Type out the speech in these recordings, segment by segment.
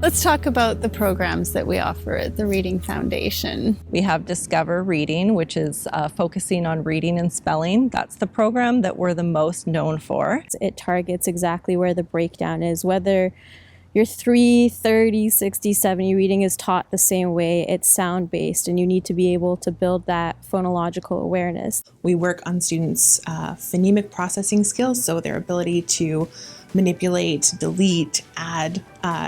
Let's talk about the programs that we offer at the Reading Foundation. We have Discover Reading, which is focusing on reading and spelling. That's the program that we're the most known for. It targets exactly where the breakdown is, whether your 3, 30, 60, 70 reading is taught the same way. It's sound-based, and you need to be able to build that phonological awareness. We work on students' phonemic processing skills, so their ability to manipulate, delete, add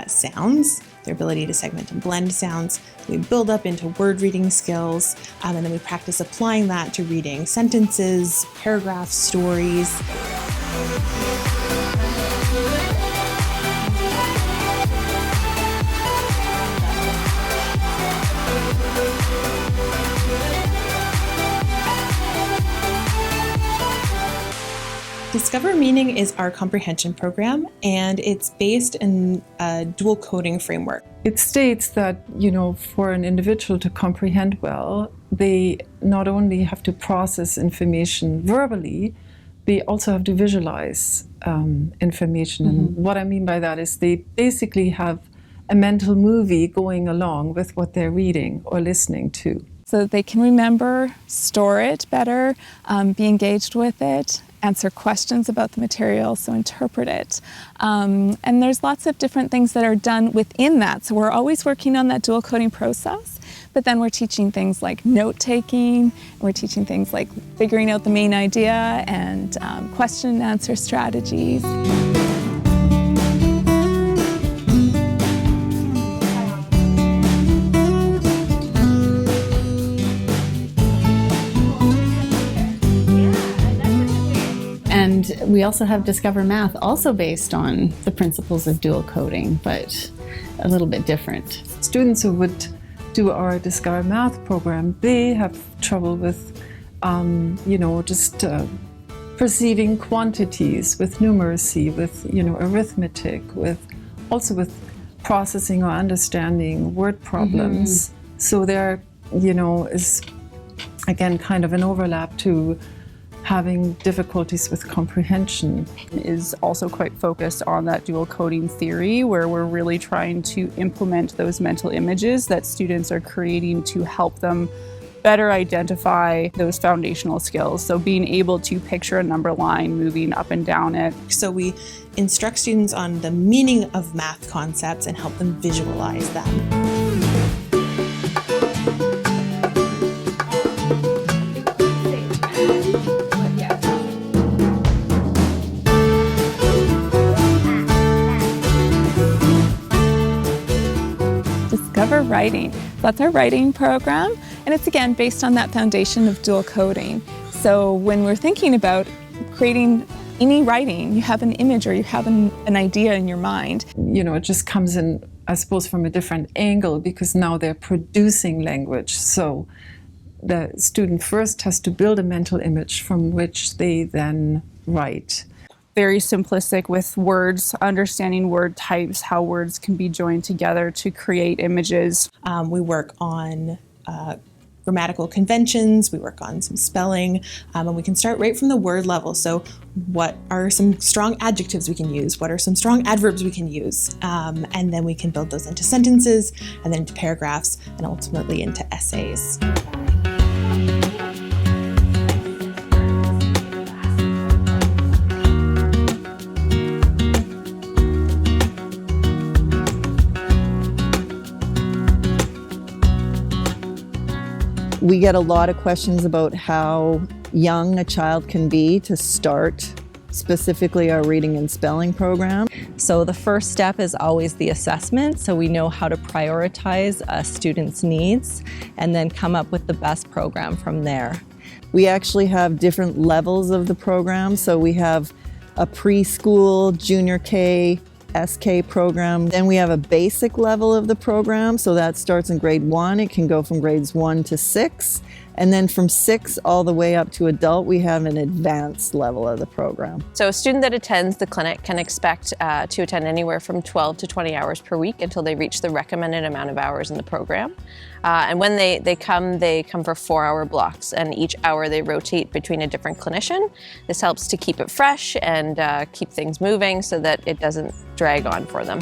sounds, their ability to segment and blend sounds. We build up into word reading skills, and then we practice applying that to reading sentences, paragraphs, stories. Discover Meaning is our comprehension program, and it's based in a dual coding framework. It states that, for an individual to comprehend well, they not only have to process information verbally, they also have to visualize information. Mm-hmm. And what I mean by that is they basically have a mental movie going along with what they're reading or listening to. So that they can remember, store it better, be engaged with it, answer questions about the material, so interpret it. And there's lots of different things that are done within that. So we're always working on that dual coding process, but then we're teaching things like note-taking, we're teaching things like figuring out the main idea and question and answer strategies. And we also have Discover Math, also based on the principles of dual coding, but a little bit different. Students who would do our Discover Math program, they have trouble with, just perceiving quantities, with numeracy, with, arithmetic, with processing or understanding word problems. Mm-hmm. So there, is again kind of an overlap to having difficulties with comprehension. Is also quite focused on that dual coding theory, where we're really trying to implement those mental images that students are creating to help them better identify those foundational skills. So being able to picture a number line moving up and down it. So we instruct students on the meaning of math concepts and help them visualize them. Discover Writing. That's our writing program, and it's again based on that foundation of dual coding. So when we're thinking about creating any writing, you have an image or you have an idea in your mind. It just comes in, I suppose, from a different angle, because now they're producing language. So the student first has to build a mental image from which they then write. Very simplistic with words, understanding word types, how words can be joined together to create images. We work on grammatical conventions, we work on some spelling, and we can start right from the word level. So what are some strong adjectives we can use? What are some strong adverbs we can use? And then we can build those into sentences, and then into paragraphs, and ultimately into essays. We get a lot of questions about how young a child can be to start specifically our reading and spelling program. So the first step is always the assessment, so we know how to prioritize a student's needs and then come up with the best program from there. We actually have different levels of the program, so we have a preschool, junior K, SK program. Then we have a basic level of the program, so that starts in grade 1. It can go from grades 1 to 6. And then from 6 all the way up to adult, we have an advanced level of the program. So a student that attends the clinic can expect to attend anywhere from 12 to 20 hours per week until they reach the recommended amount of hours in the program. And when they come for 4-hour blocks, and each hour they rotate between a different clinician. This helps to keep it fresh and keep things moving so that it doesn't drag on for them.